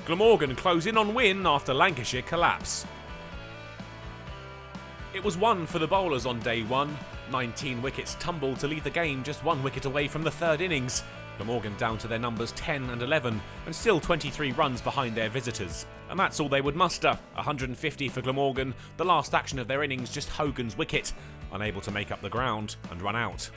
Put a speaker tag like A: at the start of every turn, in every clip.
A: Glamorgan close in on win after Lancashire collapse. It was one for the bowlers on day one. 19 wickets tumbled to leave the game just 1 wicket away from the third innings. Glamorgan down to their numbers 10 and 11 and still 23 runs behind their visitors. And that's all they would muster, 150 for Glamorgan, the last action of their innings just Hogan's wicket, unable to make up the ground and run out.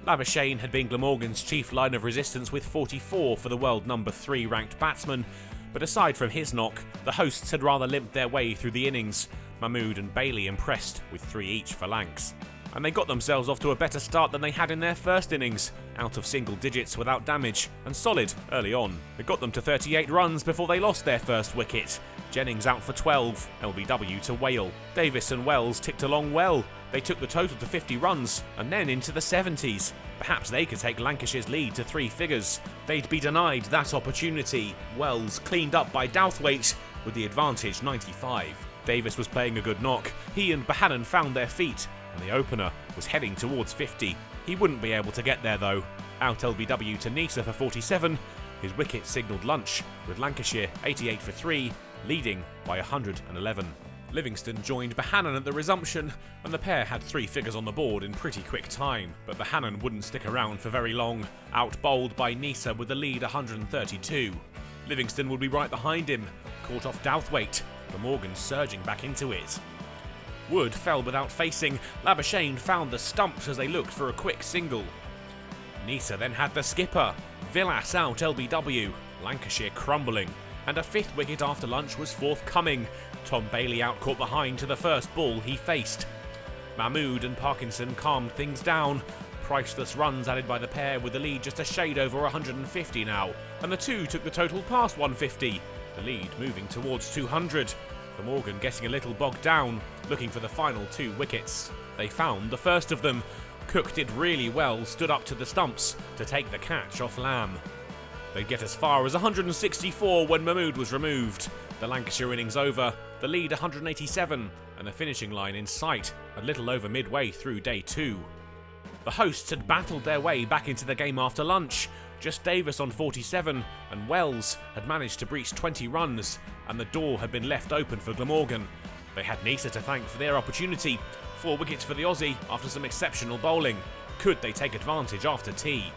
A: Labuschagne had been Glamorgan's chief line of resistance with 44 for the world number 3 ranked batsman, but aside from his knock, the hosts had rather limped their way through the innings. Mahmood and Bailey impressed with 3 each for Lancs. And they got themselves off to a better start than they had in their first innings, out of single digits without damage, and solid early on. It got them to 38 runs before they lost their first wicket. Jennings out for 12, LBW to Whale. Davis and Wells ticked along well. They took the total to 50 runs, and then into the 70s. Perhaps they could take Lancashire's lead to 3 figures. They'd be denied that opportunity. Wells cleaned up by Douthwaite, with the advantage 95. Davis was playing a good knock. He and Bohannon found their feet, and the opener was heading towards 50. He wouldn't be able to get there though. Out LBW to Neser for 47. His wicket signalled lunch, with Lancashire 88 for 3, leading by 111. Livingston joined Bohannon at the resumption, and the pair had 3 figures on the board in pretty quick time, but Bohannon wouldn't stick around for very long, out-bowled by Neser with the lead 132. Livingston would be right behind him, caught off Douthwaite, Glamorgan surging back into it. Wood fell without facing. Labuschagne found the stumps as they looked for a quick single. Neser then had the skipper. Villas out LBW. Lancashire crumbling. And a 5th wicket after lunch was forthcoming. Tom Bailey out caught behind to the first ball he faced. Mahmood and Parkinson calmed things down. Priceless runs added by the pair with the lead just a shade over 150 now. And the two took the total past 150. The lead moving towards 200. Glamorgan getting a little bogged down, looking for the final 2 wickets. They found the first of them. Cook did really well, stood up to the stumps to take the catch off Lamb. They'd get as far as 164 when Mahmood was removed. The Lancashire innings over, the lead 187, and the finishing line in sight a little over midway through day 2. The hosts had battled their way back into the game after lunch. Just Davis on 47, and Wells had managed to breach 20 runs, and the door had been left open for Glamorgan. They had Neser to thank for their opportunity. 4 wickets for the Aussie after some exceptional bowling. Could they take advantage after tea?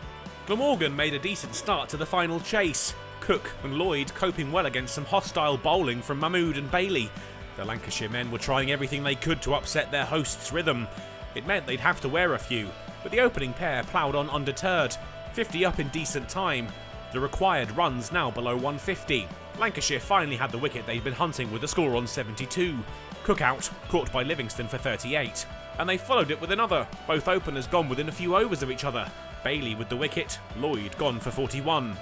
A: Glamorgan made a decent start to the final chase. Cook and Lloyd coping well against some hostile bowling from Mahmood and Bailey. The Lancashire men were trying everything they could to upset their hosts' rhythm. It meant they'd have to wear a few, but the opening pair ploughed on undeterred. 50 up in decent time. The required runs now below 150. Lancashire finally had the wicket they'd been hunting with the score on 72. Cook out, caught by Livingston for 38. And they followed it with another, both openers gone within a few overs of each other. Bailey with the wicket, Lloyd gone for 41.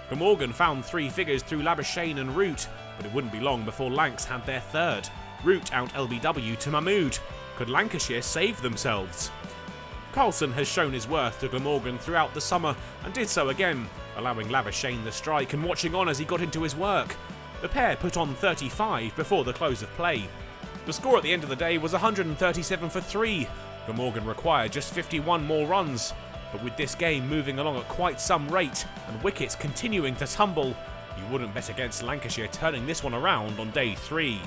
A: Glamorgan found 3 figures through Labuschagne and Root, but it wouldn't be long before Lancs had their third. Root out LBW to Mahmood. Could Lancashire save themselves? Carlson has shown his worth to Glamorgan throughout the summer and did so again, allowing Labuschagne the strike and watching on as he got into his work. The pair put on 35 before the close of play. The score at the end of the day was 137 for 3. Glamorgan required just 51 more runs, but with this game moving along at quite some rate and wickets continuing to tumble, you wouldn't bet against Lancashire turning this one around on day 3.